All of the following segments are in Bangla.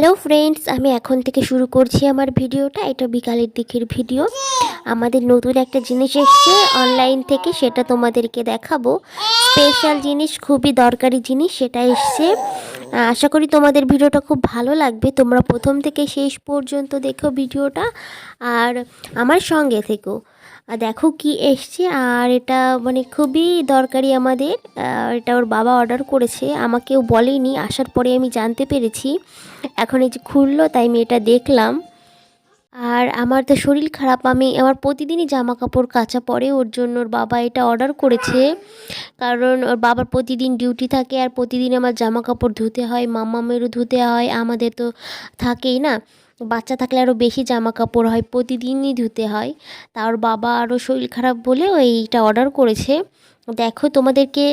হ্যালো ফ্রেন্ডস, আমি এখন থেকে শুরু করছি আমার ভিডিওটা। এটা বিকালের দিকের ভিডিও। আমাদের নতুন একটা জিনিস এসছে অনলাইন থেকে, সেটা তোমাদেরকে দেখাবো। স্পেশাল জিনিস, খুবই দরকারি জিনিস সেটা এসছে। আশা করি তোমাদের ভিডিওটা খুব ভালো লাগবে। তোমরা প্রথম থেকে শেষ পর্যন্ত দেখো ভিডিওটা, আর আমার সঙ্গে থেকো। দেখো কি এসছে। আর এটা মানে খুবই দরকারি আমাদের। এটা ওর বাবা অর্ডার করেছে, আমাকেও বলেনি, আসার পরে আমি জানতে পেরেছি। এখন এই যে খুললো, তাই আমি এটা দেখলাম। আর আমার তো শরীর খারাপ, আমার প্রতিদিনই জামা কাপড় কাচা পড়ে, ওর জন্য ওর বাবা এটা অর্ডার করেছে। কারণ ওর বাবার প্রতিদিন ডিউটি থাকে, আর প্রতিদিন আমার জামা কাপড় ধুতে হয়, মাম্মামেরও ধুতে হয়, আমাদের তো থাকেই না। বাচ্চা থাকলে আরও বেশি জামা কাপড় হয়, প্রতিদিনই ধুতে হয়। তা ওর বাবা আরও শরীর খারাপ বলে ও এইটা অর্ডার করেছে। দেখো তোমাদেরকে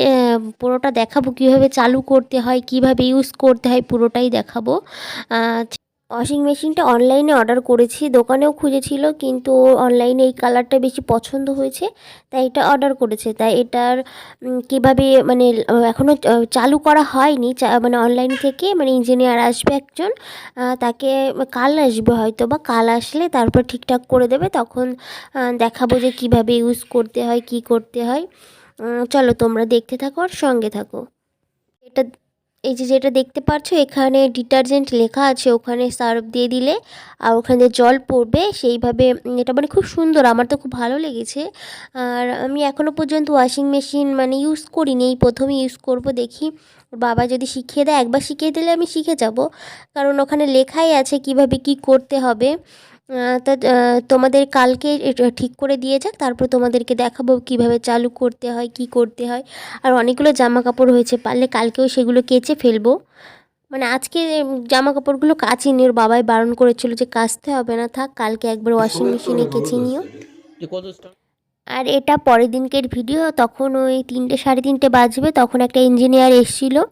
পুরোটা দেখাবো, কীভাবে চালু করতে হয়, কিভাবে ইউজ করতে হয়, পুরোটাই দেখাবো। ওয়াশিং মেশিনটা অনলাইনে অর্ডার করেছি, দোকানেও খুঁজেছিল, কিন্তু অনলাইনে এই কালারটা বেশি পছন্দ হয়েছে, তাই এটা অর্ডার করেছে। তাই এটার কীভাবে মানে এখনও চালু করা হয়নি, মানে অনলাইন থেকে মানে ইঞ্জিনিয়ার আসবে একজন, তাকে কাল আসবে হয়তো, বা কাল আসলে তারপর ঠিকঠাক করে দেবে, তখন দেখাবো যে কিভাবে ইউজ করতে হয়, কি করতে হয়। চলো তোমরা দেখতে থাকো আর সঙ্গে থাকো। এটা এই যে যেটা দেখতে পাচ্ছ, এখানে ডিটারজেন্ট লেখা আছে, ওখানে সার্ফ দিয়ে দিলে আর ওখানে জল পড়বে সেইভাবে। এটা মানে খুব সুন্দর, আমার তো খুব ভালো লেগেছে। আর আমি এখনও পর্যন্ত ওয়াশিং মেশিন মানে ইউজ করিনি, এই প্রথমে ইউজ করব। দেখি বাবা যদি শিখিয়ে দেয়, একবার শিখিয়ে দিলে আমি শিখে যাব, কারণ ওখানে লেখাই আছে কিভাবে কি করতে হবে। তা তোমাদের কালকে এটা ঠিক করে দিয়ে যাক, তারপর তোমাদেরকে দেখাবো কিভাবে চালু করতে হয়, কি করতে হয়। আর অনেকগুলো জামা কাপড় হয়েছে, পারলে কালকেও সেগুলো কেচে ফেলবো। মানে আজকে জামা কাপড়গুলো কাচিনি, ওর বাবাই বারণ করেছিল যে কাচতে হবে না, থাক কালকে একবার ওয়াশিং মেশিনে কেচে নিও। আর এটা পরের দিনকের ভিডিও, তখন ওই 3টে 3:30 বাজবে, তখন একটা ইঞ্জিনিয়ার এসেছিলো।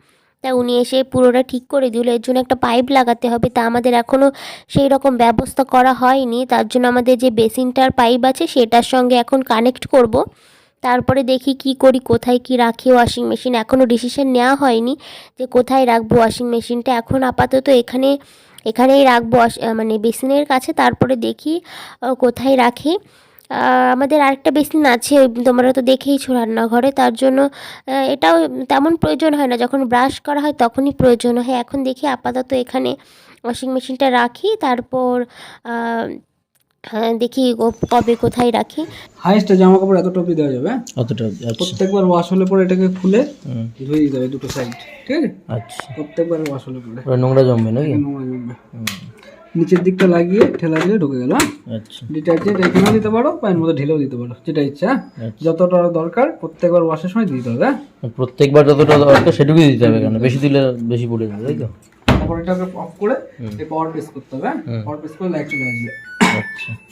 তা উনি এসে পুরোটা ঠিক করে দিল। এর জন্য একটা পাইপ লাগাতে হবে, তা আমাদের এখনও সেই রকম ব্যবস্থা করা হয়নি। তার জন্য আমাদের যে বেসিনটার পাইপ আছে সেটার সঙ্গে এখন কানেক্ট করব। তারপরে দেখি কি করি, কোথায় কি রাখি ওয়াশিং মেশিন। এখনও ডিসিশন নেওয়া হয়নি যে কোথায় রাখবো ওয়াশিং মেশিনটা। এখন আপাতত এখানেই রাখবো, মানে বেসিনের কাছে। তারপরে দেখি কোথায় রাখি। আমাদের আরেকটা বেসিন আছে, তোমরা তো দেখেইছো রান্নাঘরে, তার জন্য এটাও তেমন প্রয়োজন হয় না, যখন ব্রাশ করা হয় তখনই প্রয়োজন হয়। এখন দেখি আপাতত এখানে ওয়াশিং মেশিনটা রাখি, তারপর দেখি কবে কোথায় রাখি। হাইয়েস্ট জামা কাপড় এতটা অবধি দেওয়া যাবে, অতটা। প্রত্যেকবার ওয়াশ হলে পরে এটাকে খুলে ধুয়ে দিতে হবে দুটো সাইড, ঠিক আছে? আচ্ছা, প্রত্যেকবার ওয়াশ হলে পরে নোংরা জমবে নাকি? নোংরা জমবে। নিচের দিকটা লাগিয়ে ঠেলা দিলে ঢুকে গেল। আচ্ছা, ডিটারজেন্ট এখানেও দিতে পারো, পায়ের মধ্যে ঢেলেও দিতে পারো, যেটা ইচ্ছা। যতটা দরকার প্রত্যেকবার ওয়াশের সময় দিতে হবে। প্রত্যেকবার যতটা দরকার সেটুকুই দিতে হবে, কেন বেশি দিলে বেশি পড়ে যাবে, তাই তো? তারপর এটাকে অফ করে পাওয়ার প্রেস করতে হবে। পাওয়ার প্রেস করে লাইট চলে আসবে।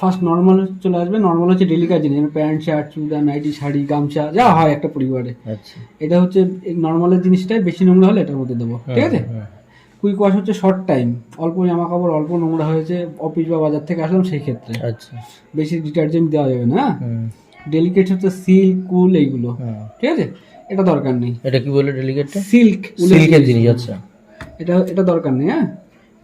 ফার্স্ট নর্মাল চলে আসবে। নর্মাল হচ্ছে ডেলি কাজ জিনিস, pant shirt churidar nightie sari গামছা যা হয় একটা পরিবারে। আচ্ছা, এটা হচ্ছে নর্মালের জিনিসটাই, বেশি নোংরা হলে এটার মধ্যে দেবো, ঠিক আছে? কুইক ওয়াশ হচ্ছে শর্ট টাইম, অল্প জামা কাপড় অল্প নোংরা হয়েছে, অফিস বা বাজার থেকে আসলাম সেই ক্ষেত্রে। আচ্ছা, বেশি ডিটারজেন্ট দেওয়া যাবে না। ডেলিকেট হচ্ছে সিল্ক কুল এইগুলো, ঠিক আছে? এটা দরকার নেই। এটা কি বলে ডেলিকেটটা? সিল্কের জিনিস। আচ্ছা, এটা দরকার নেই। হ্যাঁ,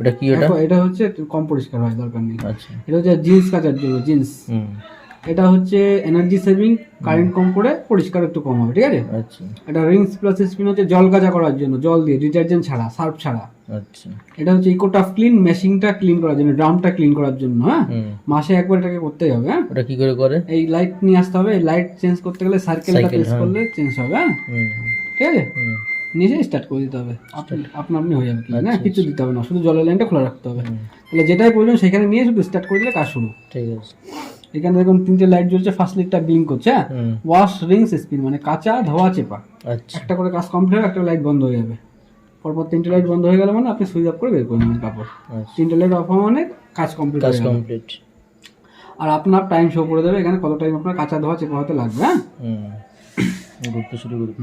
এটা কি? এটা হচ্ছে কম পরিষ্কার হয়, দরকার নেই। আচ্ছা, এটা হচ্ছে জিন্স কাচার জন্য জিন্স। এটা হচ্ছে এনার্জি সেভিং, কারেন্ট কম করে পরিষ্কার একটু কম হবে, ঠিক আছে? আচ্ছা, এটা রিংস প্লাস স্পিন হচ্ছে জল কাচা করার জন্য, জল দিয়ে, ডিটারজেন্ট ছাড়া, সার্ফ ছাড়া। আচ্ছা, এটা হচ্ছে ইকোটাফ ক্লিন, মেশিনটা ক্লিন করার জন্য, ড্রামটা ক্লিন করার জন্য। হ্যাঁ, মাসে একবার এটাকে করতেই হবে। হ্যাঁ, ওটা কি করে? এই লাইট নিয়ে আসতে হবে, এই লাইট চেঞ্জ করতে গেলে সার্কেলটা প্রেস করলে চেঞ্জ হবে। হ্যাঁ, ঠিক আছে? নিজে স্টার্ট করে দিতে হবে, আপনি হয়ে যাবে, না কিছু দিতে হবে না, শুধু জলের লাইনটা খোলা রাখতে হবে। তাহলে যেটাই প্রয়োজন সেখানে নিয়ে শুধু স্টার্ট করে দিলে কাজ শুরু। ঠিক আছে, এখানে দেখুন 3টে লাইট জ্বলছে, ফার্স্ট লাইটটা ব্লিঙ্ক করছে। ওয়াশ রিংস স্পিন মানে কাঁচা ধোয়া চেপা। আচ্ছা, একটা করে কাজ কমপ্লিট হবে, একটা লাইট বন্ধ হয়ে যাবে। পরপর 3টে লাইট বন্ধ হয়ে গেল মানে আপনি সুইচ অফ করে বের করে নেবেন কাপড়। 3টে লাইট অফ হওয়া মানে কাজ কমপ্লিট। আর আপনার টাইম শো করে দেবে এখানে কত টাইম আপনার কাঁচা ধোয়া চেপা হতে লাগবে। হ্যাঁ, ঘুরতে শুরু করতে।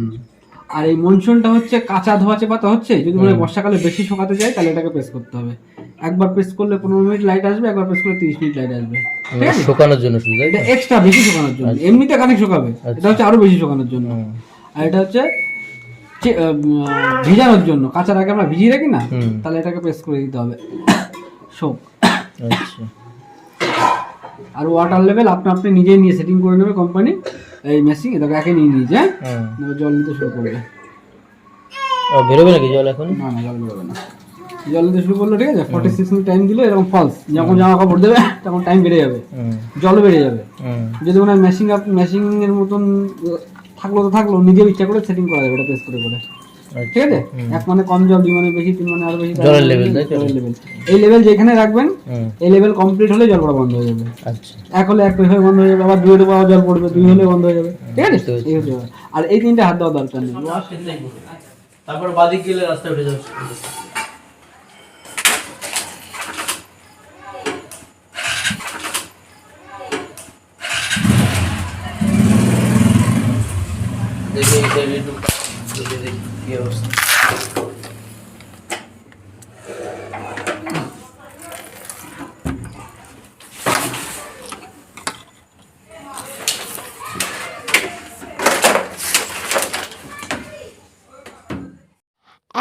আর এই মনসুনটা হচ্ছে কাঁচা ধোয়া চেপাতে হচ্ছে, যদি মানে বর্ষাকালে বেশি শুকাতে যায় তাহলে এটাকে প্রেস করতে হবে। একবার প্রেস করলে 15 মিনিট লাইট আসবে, একবার প্রেস করলে 30 মিনিট লাইট আসবে। ঠিক আছে, শুকানোর জন্য শুধু এটা এক্সট্রা বেশি শুকানোর জন্য। এমনিতে কানেক্ট শুকাবে, এটা হচ্ছে আরো বেশি শুকানোর জন্য। আর এটা হচ্ছে ভিজানোর জন্য, কাঁচার আগে আমরা ভিজিয়ে রাখি না, তাহলে এটাকে প্রেস করে দিতে হবে সব। আচ্ছা, আর ওয়াটার লেভেল আপনি নিজেই নিয়ে সেটিং করে নেবে কোম্পানি, এই মেশিন এটাকে একে নিয়ে নিয়েছে। জল নিতে শুরু করবে। বেরোবে নাকি জল এখন? না না, জল বেরোবে না। জল নিতে শুরু করলো, ঠিক আছে, 46 মিনিট টাইম দিলে এরকম ফলস, যখন জামা কাপড় দেবে তখন টাইম বেড়ে যাবে, জল বেড়ে যাবে। যদি ওনার মেশিং এর মতন থাকলো তো থাকলো, নিজের ইচ্ছা করে সেটিং করা যাবে এটা প্রেস করে করে, ঠিক আছে। এক মানে কম জল, 2 মানে বেশি, 3 মানে আরো বেশি জলের লেভেল। এই লেভেল যেখানে রাখবেন, এই লেভেল কমপ্লিট হলে জল পড়া বন্ধ হয়ে যাবে। আচ্ছা, 1 হলে 1 হয়ে বন্ধ হয়ে যাবে, আবার 2 হলে আবার জল পড়বে, 2 হলে বন্ধ হয়ে যাবে, ঠিক আছে। এই হচ্ছে ব্যাপার। আর এই 3টে হাত দেওয়া দরকার নেই। তারপর বাদিক গেলে রাস্তা উঠে যাচ্ছে। দেখি কি অবস্থা।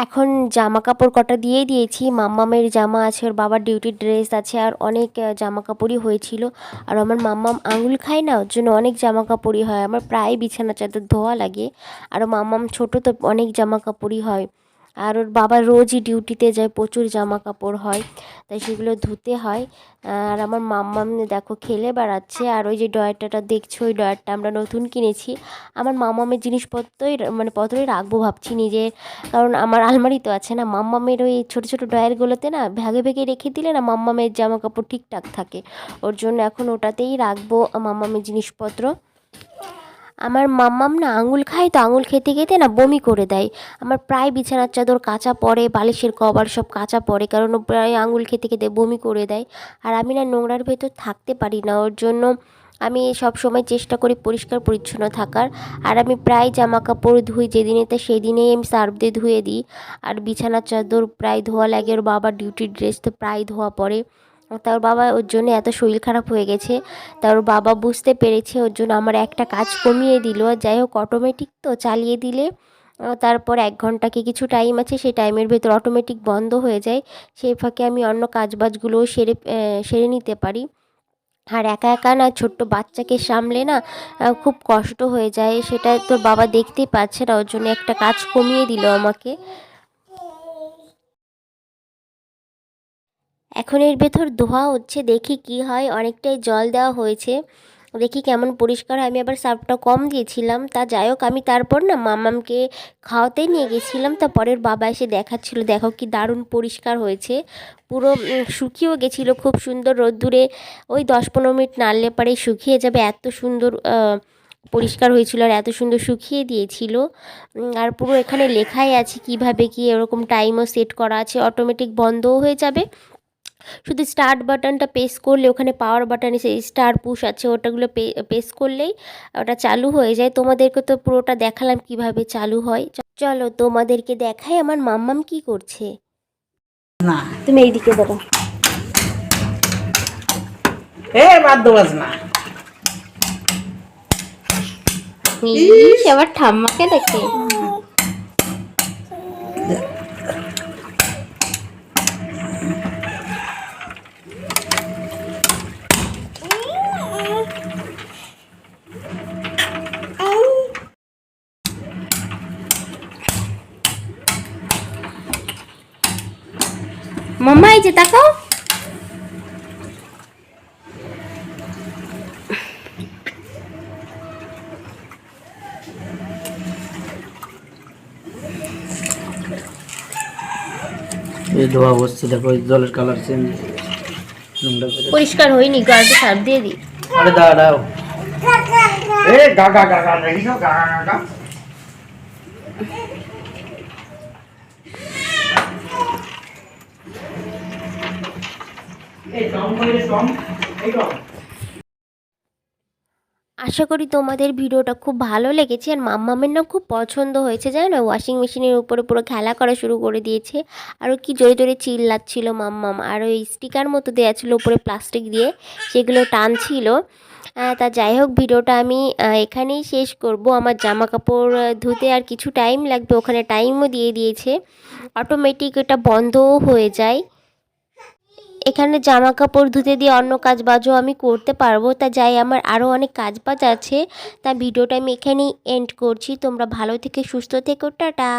এখন জামা কাপড় কটা দিয়েই দিয়েছি। মাম্মামের জামা আছে, ওর বাবার ডিউটির ড্রেস আছে, আর অনেক জামা কাপড়ই হয়েছিল। আর আমার মাম্মাম আঙুল খায় না, ওর জন্য অনেক জামা কাপড়ই হয়, আমার প্রায় বিছানা চাদর ধোয়া লাগে। আর মাম্মাম ছোটো তো অনেক জামা কাপড়ই হয়। আর ওর বাবা রোজই ডিউটিতে যায়, প্রচুর জামা কাপড় হয়, তাই সেগুলো ধুতে হয়। আর আমার মাম্মাম দেখো খেলে বেড়াচ্ছে। আর ওই যে ডয়ারটা দেখছো, ওই ডয়ারটা আমরা নতুন কিনেছি। আমার মাম্মামের জিনিসপত্রই মানে পত্রই রাখবো ভাবছি নিজে, কারণ আমার আলমারি তো আছে না। মাম্মামের ওই ছোটো ছোটো ড্রয়ারগুলোতে না ভাগে ভাগে রেখে দিলে না মাম্মামের জামা কাপড় ঠিকঠাক থাকে, ওর জন্য এখন ওটাতেই রাখবো মাম্মামের জিনিসপত্র। আমার মাম্মাম না আঙুল খায়, তো আঙুল খেতে খেতে না বমি করে দেয়। আমার প্রায় বিছানার চাদর কাঁচা পড়ে, বালিশের কভার সব কাঁচা পড়ে, কারণ ও প্রায় আঙুল খেতে খেতে বমি করে দেয়। আর আমি না নোংরার ভেতর থাকতে পারি না, ওর জন্য আমি সব সময় চেষ্টা করি পরিষ্কার পরিচ্ছন্ন থাকার। আর আমি প্রায় জামা কাপড় ধুই যেদিনেতে সেদিনেই আমি সার্ফ দিয়ে ধুয়ে দিই। আর বিছানার চাদর প্রায় ধোয়া লাগে, ওর বাবার ডিউটির ড্রেস তো প্রায় ধোয়া পড়ে। তার বাবা ওর জন্য এত শরীর খারাপ হয়ে গেছে, তার বাবা বুঝতে পেরেছে, ওর জন্য আমার একটা কাজ কমিয়ে দিল। যাই হোক, অটোমেটিক তো চালিয়ে দিলে তারপর 1 ঘন্টা কি কিছু টাইম আছে, সেই টাইমের ভেতর অটোমেটিক বন্ধ হয়ে যায়, সেই ফাঁকে আমি অন্য কাজবাজগুলোও সেরে নিতে পারি। আর একা একা না ছোট্ট বাচ্চাকে সামলে না খুব কষ্ট হয়ে যায়, সেটা তোর বাবা দেখতেই পাচ্ছে না, ওর জন্য একটা কাজ কমিয়ে দিল আমাকে। এখন এর ভেতর ধোয়া হচ্ছে, দেখি কি হয়। অনেকটাই জল দেওয়া হয়েছে, দেখি কেমন পরিষ্কার হয়। আমি আবার সার্ফটা কম দিয়েছিলাম, তা যাই হোক। আমি তারপর না মাম্মামকে খাওয়াতে নিয়ে গেছিলাম, তা পরের বাবা এসে দেখাচ্ছিল, দেখো কি দারুণ পরিষ্কার হয়েছে, পুরো শুকিয়েও গেছিলো খুব সুন্দর রোদ্দুরে। ওই 10-15 মিনিট নাড়লে পরেই শুকিয়ে যাবে, এত সুন্দর পরিষ্কার হয়েছিল, আর এত সুন্দর শুকিয়ে দিয়েছিল। আর পুরো এখানে লেখাই আছে কিভাবে কি, এরকম টাইমও সেট করা আছে, অটোমেটিক বন্ধও হয়ে যাবে। শুধু স্টার্ট বাটনটা প্রেস করলে, ওখানে পাওয়ার বাটনে সেই স্টার পুশ আছে, ওটাগুলো প্রেস করলেই ওটা চালু হয়ে যায়। তোমাদেরকে তো পুরোটা দেখালাম কিভাবে চালু হয়। চলো তোমাদেরকে দেখাই আমার মাম্মাম কি করছে। না তুমি এইদিকে দাঁড়াও। বাদ্য বাজনা আবার ঠাম্মাকে দেখে মাম্মা এই যে তাকাও। এই ধোয়া বসছে, দেখো জলের কালার চেঞ্জ, পরিষ্কার হয়নি, গাড়িতে সার্ফ দিয়ে দিই। আরে দাঁড়াও, গা গা গা গা দেখি গা গা গা এই টম করে টম এই টম। আশা করি তোমাদের ভিডিওটা খুব ভালো লেগেছে, আর মাম্মামের না খুব পছন্দ হয়েছে, জানো না, ওয়াশিং মেশিনের উপরে পুরো খেলা করা শুরু করে দিয়েছে। আরও কি জোরে জোরে চিল্লাচ্ছিল মাম্মাম। আর ওই স্টিকার মতো দেওয়া ছিল উপরে প্লাস্টিক দিয়ে, সেগুলো টানছিল। তা যাই হোক, ভিডিওটা আমি এখানেই শেষ করব। আমার জামা কাপড় ধুতে আর কিছু টাইম লাগবে, ওখানে টাইমও দিয়ে দিয়েছে, অটোমেটিক এটা বন্ধও হয়ে যায়। এখানে জামা কাপড় ধুতে দিয়ে অন্য কাজ বাজও আমি করতে পারবো। তা যাই, আমার আরও অনেক কাজ বাজ আছে। তা ভিডিওটা আমি এখানেই এন্ড করছি। তোমরা ভালো থেকে সুস্থ থেকো, টাটা।